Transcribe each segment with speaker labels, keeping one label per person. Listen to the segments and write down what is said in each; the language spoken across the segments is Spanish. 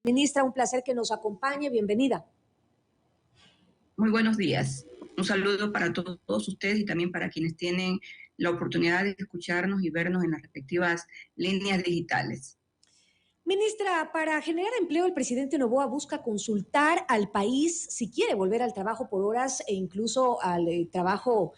Speaker 1: Ministra, un placer que nos acompañe. Bienvenida.
Speaker 2: Muy buenos días. Un saludo para todos ustedes y también para quienes tienen la oportunidad de escucharnos y vernos en las respectivas líneas digitales.
Speaker 1: Ministra, para generar empleo, el presidente Noboa busca consultar al país si quiere volver al trabajo por horas e incluso al trabajo,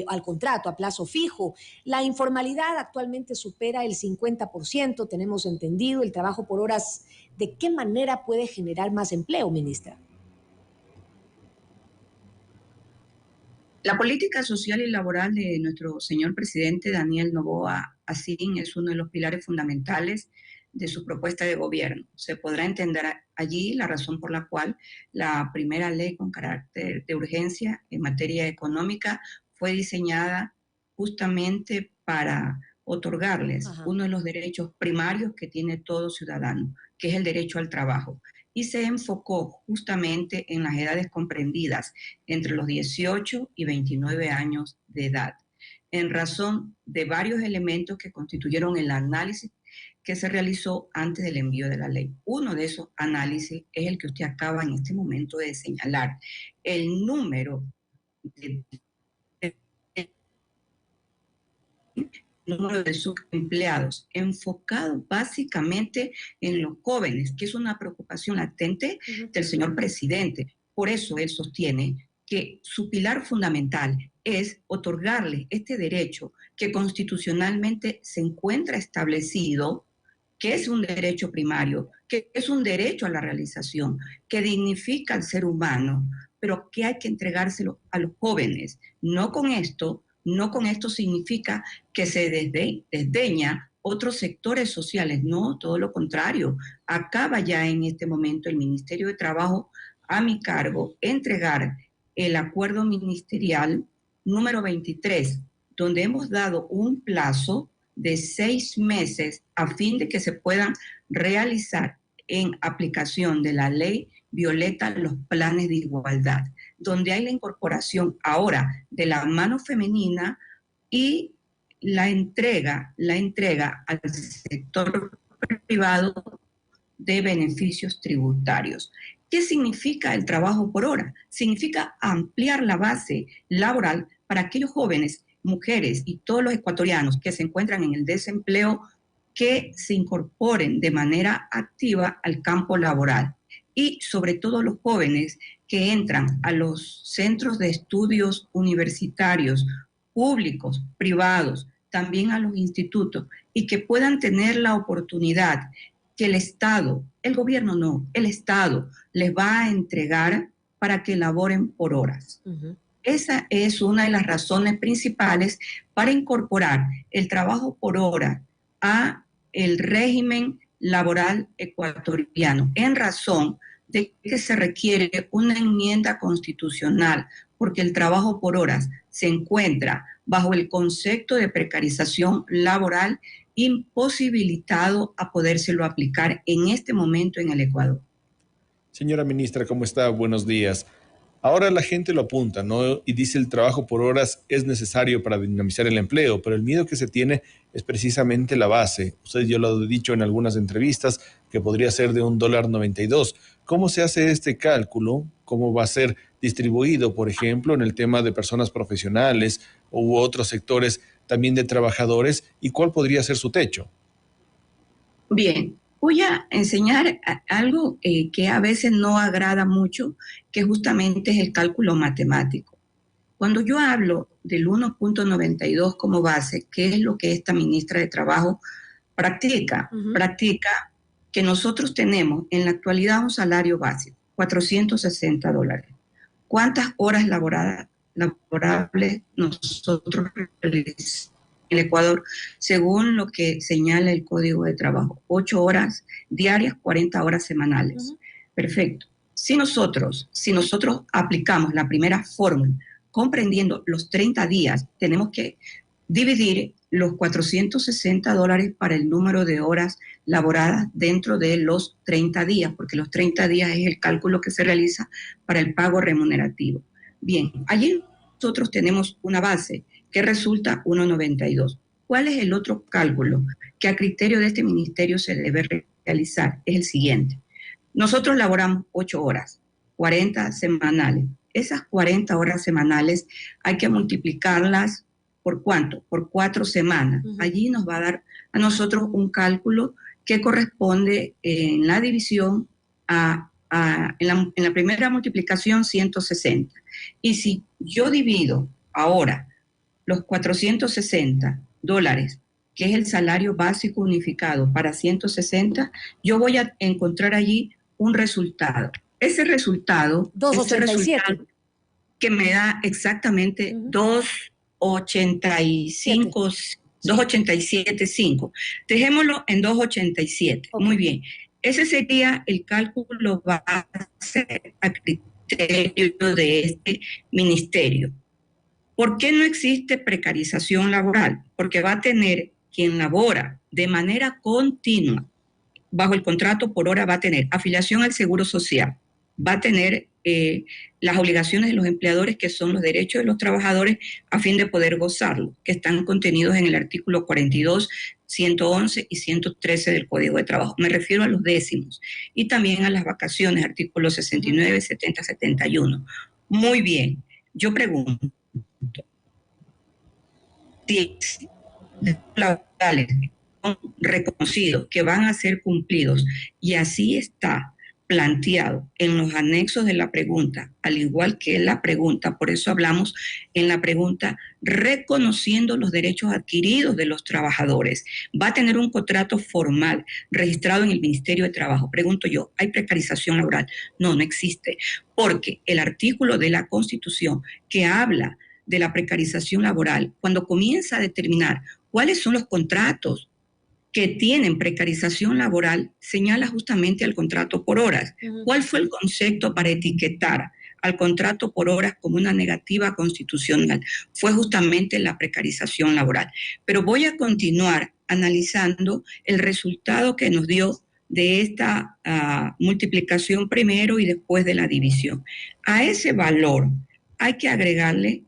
Speaker 1: al contrato a plazo fijo. La informalidad actualmente supera el 50%, tenemos entendido. El trabajo por horas, ¿de qué manera puede generar más empleo, ministra?
Speaker 2: La política social y laboral de nuestro señor presidente Daniel Noboa Asín es uno de los pilares fundamentales de su propuesta de gobierno. Se podrá entender allí la razón por la cual la primera ley con carácter de urgencia en materia económica fue diseñada justamente para otorgarles uno de los derechos primarios que tiene todo ciudadano, que es el derecho al trabajo. Y se enfocó justamente en las edades comprendidas entre los 18 y 29 años de edad, en razón de varios elementos que constituyeron el análisis que se realizó antes del envío de la ley. Uno de esos análisis es el que usted acaba en este momento de señalar, el número de subempleados, enfocado básicamente en los jóvenes, que es una preocupación latente del señor presidente. Por eso él sostiene que su pilar fundamental es otorgarle este derecho que constitucionalmente se encuentra establecido, que es un derecho primario, que es un derecho a la realización, que dignifica al ser humano, pero que hay que entregárselo a los jóvenes. No con esto significa que se desdeña otros sectores sociales, no, todo lo contrario. Acaba ya en este momento el Ministerio de Trabajo a mi cargo entregar el acuerdo ministerial número 23, donde hemos dado un plazo de 6 meses a fin de que se puedan realizar en aplicación de la ley Violeta los planes de igualdad, donde hay la incorporación ahora de la mano femenina y la entrega al sector privado de beneficios tributarios. ¿Qué significa el trabajo por hora? Significa ampliar la base laboral para aquellos jóvenes, mujeres y todos los ecuatorianos que se encuentran en el desempleo, que se incorporen de manera activa al campo laboral. Y sobre todo los jóvenes que entran a los centros de estudios universitarios, públicos, privados, también a los institutos, y que puedan tener la oportunidad que el Estado, el gobierno no, el Estado les va a entregar para que laboren por horas. Esa es una de las razones principales para incorporar el trabajo por hora a el régimen laboral ecuatoriano, en razón de que se requiere una enmienda constitucional, porque el trabajo por horas se encuentra bajo el concepto de precarización laboral, imposibilitado a podérselo aplicar en este momento en el Ecuador.
Speaker 3: Señora ministra, ¿cómo está? Buenos días. Ahora la gente lo apunta, ¿no? Y dice el trabajo por horas es necesario para dinamizar el empleo, pero el miedo que se tiene es precisamente la base. Usted ya lo ha dicho en algunas entrevistas, que podría ser de $1.92. ¿Cómo se hace este cálculo? ¿Cómo va a ser distribuido, por ejemplo, en el tema de personas profesionales u otros sectores también de trabajadores? ¿Y cuál podría ser su techo?
Speaker 2: Bien, voy a enseñar algo que a veces no agrada mucho, que justamente es el cálculo matemático. Cuando yo hablo del 1.92 como base, ¿qué es lo que esta ministra de Trabajo practica? Practica que nosotros tenemos en la actualidad un salario básico, $460. ¿Cuántas horas laborables nosotros realizamos en el Ecuador, según lo que señala el Código de Trabajo? 8 horas diarias, 40 horas semanales. Perfecto. Si nosotros aplicamos la primera fórmula, comprendiendo los 30 días, tenemos que dividir los $460 para el número de horas laboradas dentro de los 30 días, porque los 30 días es el cálculo que se realiza para el pago remunerativo. Bien, allí nosotros tenemos una base que resulta 1.92. ¿Cuál es el otro cálculo que a criterio de este ministerio se debe realizar? Es el siguiente. Nosotros laboramos 8 horas, 40 semanales. Esas 40 horas semanales hay que multiplicarlas ¿por cuánto? Por 4 semanas. Allí nos va a dar a nosotros un cálculo que corresponde en la división en la primera multiplicación 160. Y si yo divido ahora los $460, que es el salario básico unificado para 160, yo voy a encontrar allí un resultado. Ese resultado que me da exactamente 287.5. Dejémoslo en 287. Okay. Muy bien. Ese sería el cálculo base a criterio de este ministerio. ¿Por qué no existe precarización laboral? Porque va a tener quien labora de manera continua bajo el contrato por hora, va a tener afiliación al Seguro Social, va a tener las obligaciones de los empleadores, que son los derechos de los trabajadores a fin de poder gozarlo, que están contenidos en el artículo 42, 111 y 113 del Código de Trabajo. Me refiero a los décimos. Y también a las vacaciones, artículos 69, 70, 71. Muy bien. Yo pregunto, laborales reconocidos, que van a ser cumplidos, y así está planteado en los anexos de la pregunta, al igual que en la pregunta, por eso hablamos en la pregunta, reconociendo los derechos adquiridos de los trabajadores. Va a tener un contrato formal registrado en el Ministerio de Trabajo. Pregunto yo, ¿hay precarización laboral? No, no existe, porque el artículo de la Constitución que habla de la precarización laboral, cuando comienza a determinar cuáles son los contratos que tienen precarización laboral, señala justamente al contrato por horas. ¿Cuál fue el concepto para etiquetar al contrato por horas como una negativa constitucional? Fue justamente la precarización laboral. Pero voy a continuar analizando el resultado que nos dio de esta multiplicación primero y después de la división. A ese valor hay que agregarle,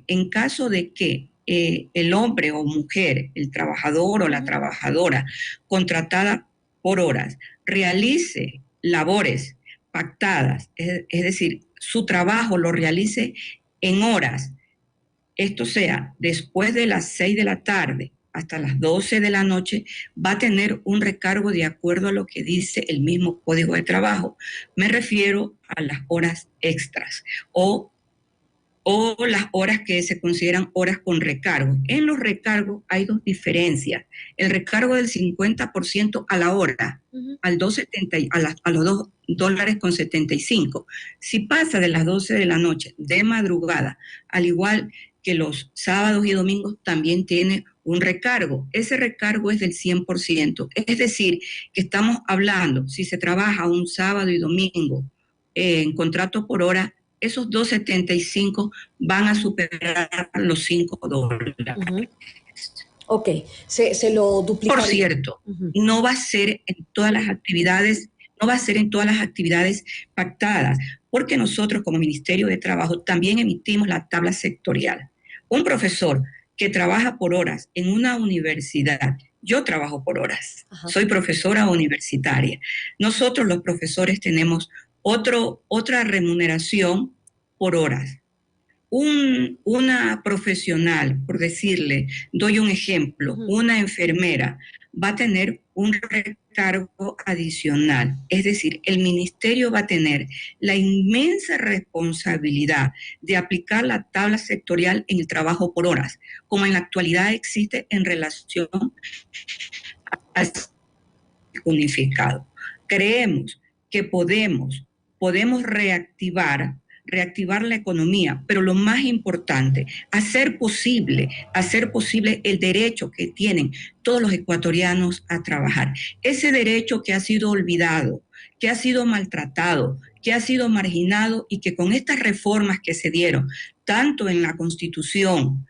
Speaker 2: en caso de que el hombre o mujer, el trabajador o la trabajadora contratada por horas, realice labores pactadas, es decir, su trabajo lo realice en horas, esto sea, después de las 6 de la tarde hasta las 12 de la noche, va a tener un recargo de acuerdo a lo que dice el mismo Código de Trabajo. Me refiero a las horas extras o las horas que se consideran horas con recargo. En los recargos hay dos diferencias. El recargo del 50% a la hora, al 2.70, a los $2.75. Si pasa de las 12 de la noche de madrugada, al igual que los sábados y domingos, también tiene un recargo. Ese recargo es del 100%. Es decir, que estamos hablando, si se trabaja un sábado y domingo en contrato por hora, esos 2.75 van a superar los $5.
Speaker 1: Ok, se lo duplicaría.
Speaker 2: Por cierto, no va a ser en todas las actividades, pactadas, porque nosotros como Ministerio de Trabajo también emitimos la tabla sectorial. Un profesor que trabaja por horas en una universidad, yo trabajo por horas, soy profesora universitaria. Nosotros los profesores tenemos otra remuneración por horas. Una profesional, por decirle, doy un ejemplo, una enfermera va a tener un recargo adicional. Es decir, el ministerio va a tener la inmensa responsabilidad de aplicar la tabla sectorial en el trabajo por horas, como en la actualidad existe en relación al unificado. Creemos que podemos reactivar la economía, pero lo más importante, hacer posible el derecho que tienen todos los ecuatorianos a trabajar. Ese derecho que ha sido olvidado, que ha sido maltratado, que ha sido marginado y que con estas reformas que se dieron, tanto en la Constitución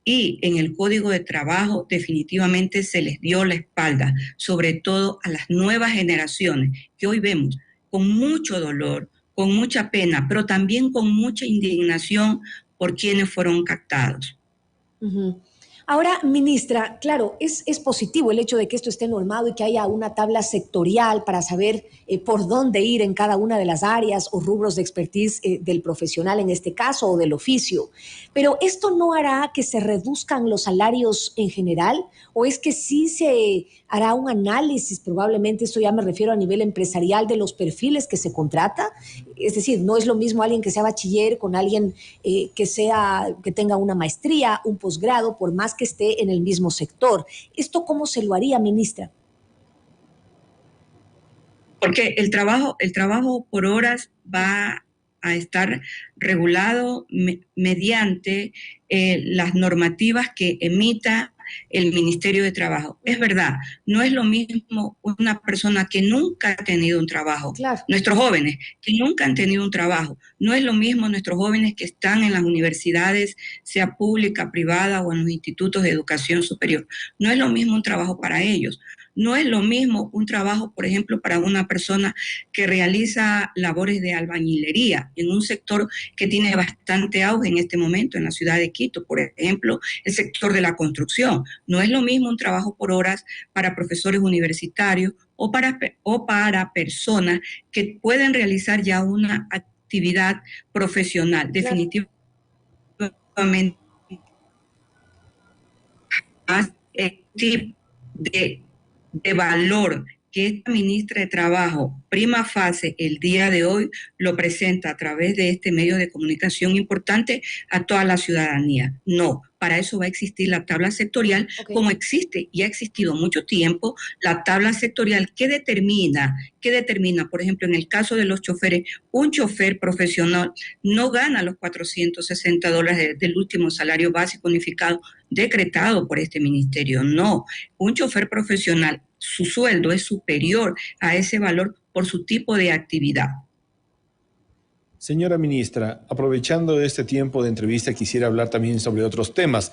Speaker 2: y en el Código de Trabajo, definitivamente se les dio la espalda, sobre todo a las nuevas generaciones que hoy vemos con mucho dolor, con mucha pena, pero también con mucha indignación por quienes fueron captados.
Speaker 1: Ahora, ministra, claro, es positivo el hecho de que esto esté normado y que haya una tabla sectorial para saber por dónde ir en cada una de las áreas o rubros de expertise del profesional en este caso o del oficio. Pero ¿esto no hará que se reduzcan los salarios en general? ¿O es que sí se hará un análisis, probablemente esto ya me refiero a nivel empresarial, de los perfiles que se contrata? Es decir, no es lo mismo alguien que sea bachiller con alguien que tenga una maestría, un posgrado, por más que esté en el mismo sector. ¿Esto cómo se lo haría, ministra?
Speaker 2: Porque el trabajo por horas va a estar regulado mediante las normativas que emita el Ministerio de Trabajo. Es verdad, no es lo mismo una persona que nunca ha tenido un trabajo.
Speaker 1: Claro.
Speaker 2: Nuestros jóvenes que nunca han tenido un trabajo. No es lo mismo nuestros jóvenes que están en las universidades, sea pública, privada o en los institutos de educación superior. No es lo mismo un trabajo para ellos. No es lo mismo un trabajo, por ejemplo, para una persona que realiza labores de albañilería en un sector que tiene bastante auge en este momento en la ciudad de Quito, por ejemplo, el sector de la construcción. No es lo mismo un trabajo por horas para profesores universitarios o para personas que pueden realizar ya una actividad profesional. Definitivamente más tipo de valor que esta ministra de Trabajo, prima facie, el día de hoy lo presenta a través de este medio de comunicación importante a toda la ciudadanía. No, para eso va a existir la tabla sectorial, como existe y ha existido mucho tiempo, la tabla sectorial que determina, por ejemplo, en el caso de los choferes, un chofer profesional no gana los $460 del último salario básico unificado decretado por este ministerio. No, un chofer profesional, su sueldo es superior a ese valor por su tipo de actividad.
Speaker 3: Señora ministra, aprovechando este tiempo de entrevista, quisiera hablar también sobre otros temas.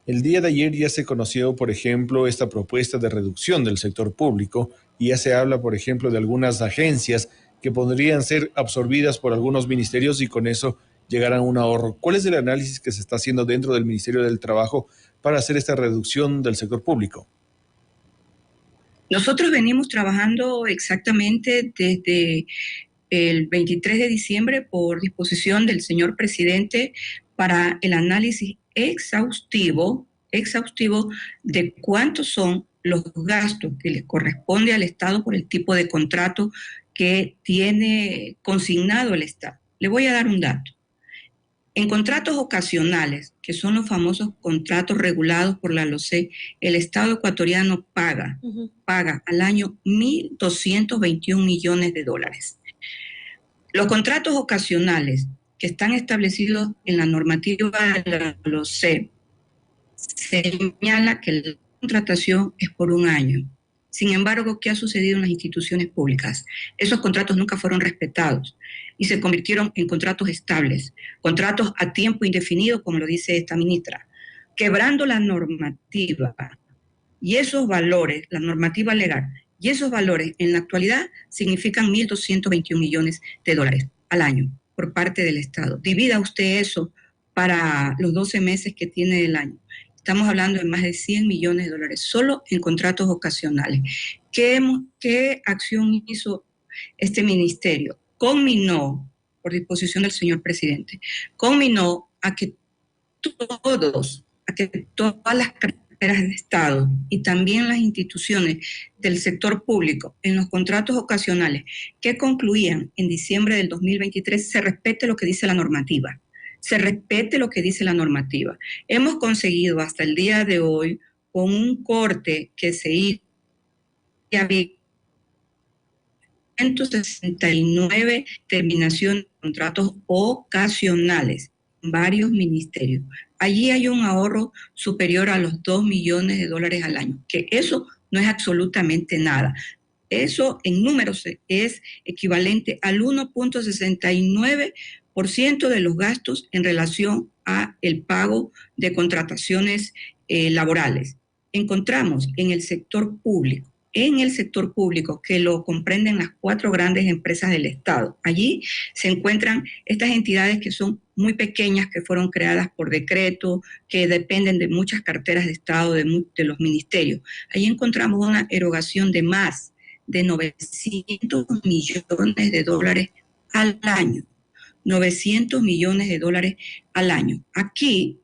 Speaker 3: El día de ayer ya se conoció, por ejemplo, esta propuesta de reducción del sector público y ya se habla, por ejemplo, de algunas agencias que podrían ser absorbidas por algunos ministerios y con eso llegar a un ahorro. ¿Cuál es el análisis que se está haciendo dentro del Ministerio del Trabajo para hacer esta reducción del sector público?
Speaker 2: Nosotros venimos trabajando exactamente desde el 23 de diciembre por disposición del señor presidente para el análisis exhaustivo de cuántos son los gastos que le corresponde al Estado por el tipo de contrato que tiene consignado el Estado. Le voy a dar un dato. En contratos ocasionales, que son los famosos contratos regulados por la LOCEP, el Estado ecuatoriano paga al año 1.221 millones de dólares. Los contratos ocasionales que están establecidos en la normativa de la LOCEP señala que la contratación es por un año. Sin embargo, ¿qué ha sucedido en las instituciones públicas? Esos contratos nunca fueron respetados y se convirtieron en contratos estables, contratos a tiempo indefinido, como lo dice esta ministra, quebrando la normativa y esos valores, la normativa legal, y esos valores en la actualidad significan 1.221 millones de dólares al año por parte del Estado. Divida usted eso para los 12 meses que tiene el año. Estamos hablando de más de 100 millones de dólares solo en contratos ocasionales. ¿Qué acción hizo este ministerio? Conminó, por disposición del señor presidente, conminó a que todas las carteras de Estado y también las instituciones del sector público en los contratos ocasionales que concluían en diciembre del 2023 se respete lo que dice la normativa. Se respete lo que dice la normativa. Hemos conseguido hasta el día de hoy, con un corte que se hizo, que había 169 terminaciones de contratos ocasionales en varios ministerios. Allí hay un ahorro superior a los 2 millones de dólares al año, que eso no es absolutamente nada. Eso en números es equivalente al 1.69% de los gastos en relación a el pago de contrataciones laborales. Encontramos en el sector público en el sector público, que lo comprenden las 4 grandes empresas del Estado. Allí se encuentran estas entidades que son muy pequeñas, que fueron creadas por decreto, que dependen de muchas carteras de Estado, de los ministerios. Allí encontramos una erogación de más de 900 millones de dólares al año. 900 millones de dólares al año. Aquí,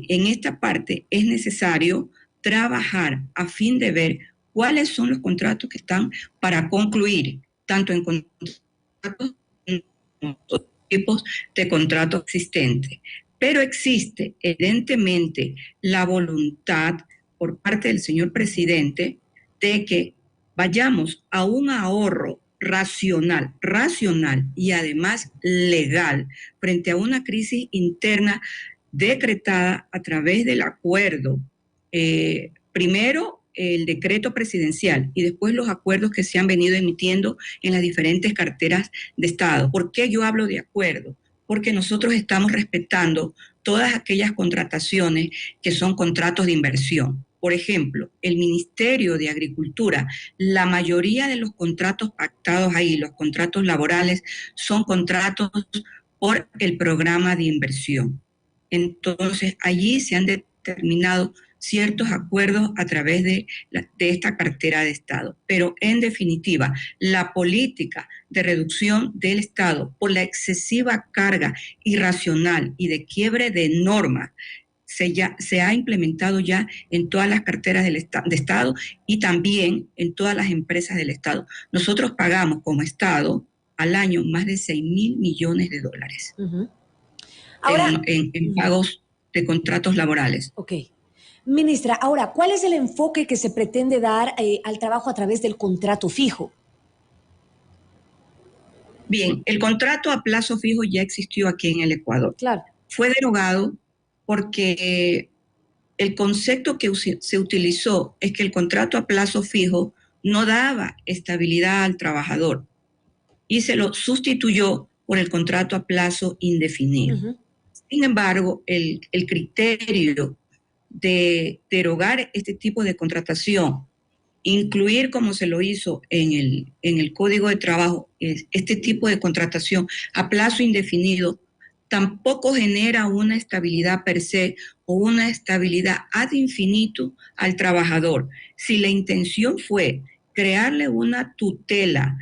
Speaker 2: en esta parte, es necesario trabajar a fin de ver cuáles son los contratos que están para concluir, tanto en contratos como tipos de contratos existentes. Pero existe, evidentemente, la voluntad por parte del señor presidente de que vayamos a un ahorro racional y además legal frente a una crisis interna decretada a través del acuerdo, primero el decreto presidencial y después los acuerdos que se han venido emitiendo en las diferentes carteras de Estado. ¿Por qué yo hablo de acuerdo? Porque nosotros estamos respetando todas aquellas contrataciones que son contratos de inversión. Por ejemplo, el Ministerio de Agricultura, la mayoría de los contratos pactados ahí, los contratos laborales, son contratos por el programa de inversión. Entonces, allí se han determinado ciertos acuerdos a través de esta cartera de Estado. Pero, en definitiva, la política de reducción del Estado por la excesiva carga irracional y de quiebre de normas se ha implementado ya en todas las carteras de Estado y también en todas las empresas del Estado. Nosotros pagamos como Estado al año más de 6.000 millones de dólares
Speaker 1: ahora,
Speaker 2: en pagos de contratos laborales.
Speaker 1: Ok. Ministra, ahora, ¿cuál es el enfoque que se pretende dar al trabajo a través del contrato fijo?
Speaker 2: Bien, el contrato a plazo fijo ya existió aquí en el Ecuador.
Speaker 1: Claro.
Speaker 2: Fue derogado porque el concepto que se utilizó es que el contrato a plazo fijo no daba estabilidad al trabajador y se lo sustituyó por el contrato a plazo indefinido. Uh-huh. Sin embargo, el criterio de derogar este tipo de contratación, incluir como se lo hizo en el Código de Trabajo, este tipo de contratación a plazo indefinido, tampoco genera una estabilidad per se o una estabilidad ad infinitum al trabajador. Si la intención fue crearle una tutela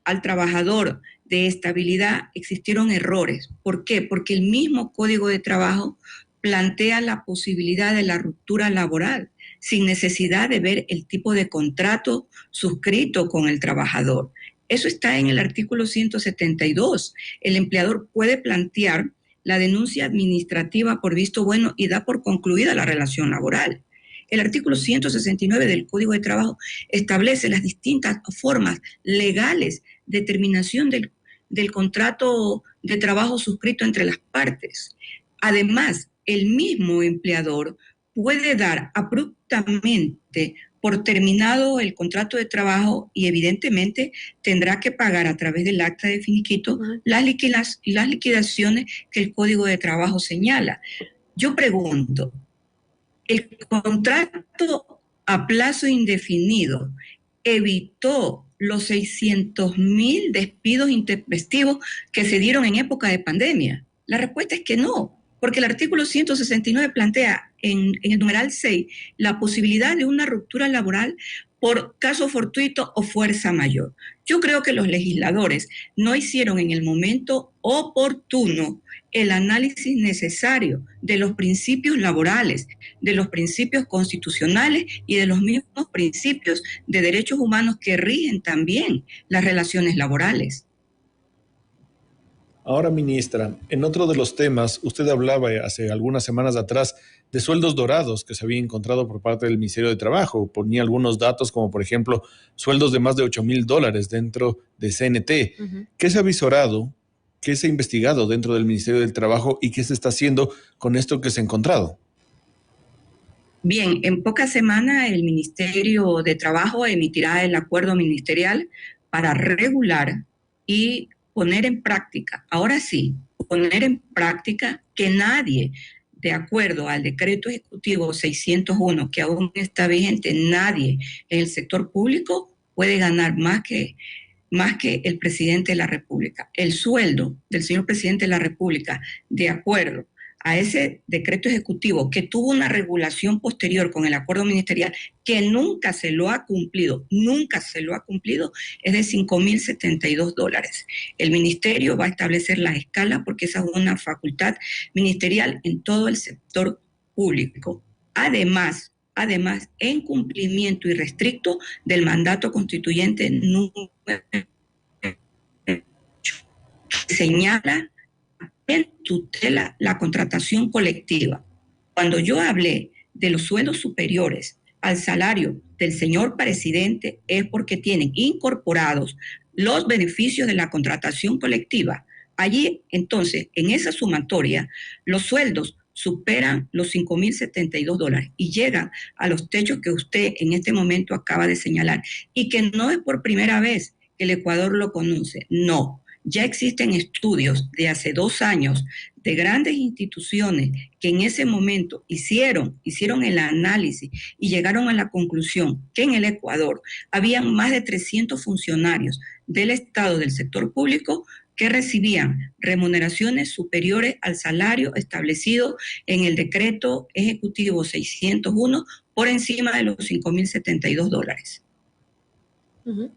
Speaker 2: al trabajador de estabilidad, existieron errores. ¿Por qué? Porque el mismo Código de Trabajo plantea la posibilidad de la ruptura laboral sin necesidad de ver el tipo de contrato suscrito con el trabajador. Eso está en el artículo 172. El empleador puede plantear la denuncia administrativa por visto bueno y da por concluida la relación laboral. El artículo 169 del Código de Trabajo establece las distintas formas legales de terminación del contrato de trabajo suscrito entre las partes. Además, el mismo empleador puede dar abruptamente por terminado el contrato de trabajo y evidentemente tendrá que pagar a través del acta de finiquito las liquidaciones que el Código de Trabajo señala. Yo pregunto, ¿el contrato a plazo indefinido evitó los 600.000 despidos intempestivos que se dieron en época de pandemia? La respuesta es que no, porque el artículo 169 plantea en el numeral 6 la posibilidad de una ruptura laboral por caso fortuito o fuerza mayor. Yo creo que los legisladores no hicieron en el momento oportuno el análisis necesario de los principios laborales, de los principios constitucionales y de los mismos principios de derechos humanos que rigen también las relaciones laborales.
Speaker 3: Ahora, ministra, en otro de los temas, usted hablaba hace algunas semanas atrás de sueldos dorados que se había encontrado por parte del Ministerio de Trabajo. Ponía algunos datos como, por ejemplo, sueldos de más de $8,000 dentro de CNT. Uh-huh. ¿Qué se ha visorado? ¿Qué se ha investigado dentro del Ministerio del Trabajo y qué se está haciendo con esto que se ha encontrado?
Speaker 2: Bien, en pocas semanas el Ministerio de Trabajo emitirá el acuerdo ministerial para regular y poner en práctica, ahora sí, poner en práctica que nadie de acuerdo al decreto ejecutivo 601, que aún está vigente, nadie en el sector público puede ganar más que el presidente de la República. El sueldo del señor presidente de la República, de acuerdo a ese decreto ejecutivo que tuvo una regulación posterior con el acuerdo ministerial que nunca se lo ha cumplido, es de $5,072. El ministerio va a establecer la escala porque esa es una facultad ministerial en todo el sector público. Además, en cumplimiento irrestricto del mandato constituyente número señala en tutela la contratación colectiva. Cuando yo hablé de los sueldos superiores al salario del señor presidente es porque tienen incorporados los beneficios de la contratación colectiva. Allí, entonces, en esa sumatoria, los sueldos superan los $5,072 y llegan a los techos que usted en este momento acaba de señalar y que no es por primera vez que el Ecuador lo conoce, no. Ya existen estudios de hace 2 años de grandes instituciones que en ese momento hicieron el análisis y llegaron a la conclusión que en el Ecuador habían más de 300 funcionarios del Estado del sector público que recibían remuneraciones superiores al salario establecido en el decreto ejecutivo 601 por encima de los $5,072.
Speaker 1: Uh-huh.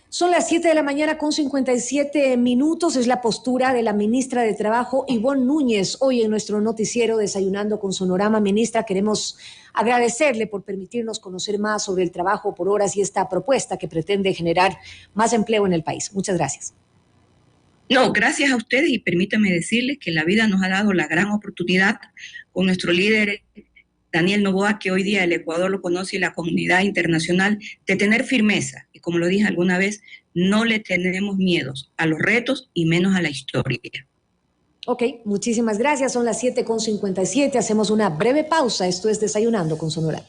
Speaker 1: Son las 7 de la mañana con 57 minutos. Es la postura de la ministra de Trabajo, Ivonne Núñez, hoy en nuestro noticiero Desayunando con Sonorama. Ministra, queremos agradecerle por permitirnos conocer más sobre el trabajo por horas y esta propuesta que pretende generar más empleo en el país. Muchas gracias.
Speaker 2: No, gracias a ustedes y permítame decirles que la vida nos ha dado la gran oportunidad con nuestro líder Daniel Noboa, que hoy día el Ecuador lo conoce y la comunidad internacional, de tener firmeza. Y como lo dije alguna vez, no le tenemos miedos a los retos y menos a la historia.
Speaker 1: Ok, muchísimas gracias. Son las 7:57. Hacemos una breve pausa. Esto es Desayunando con Sonora.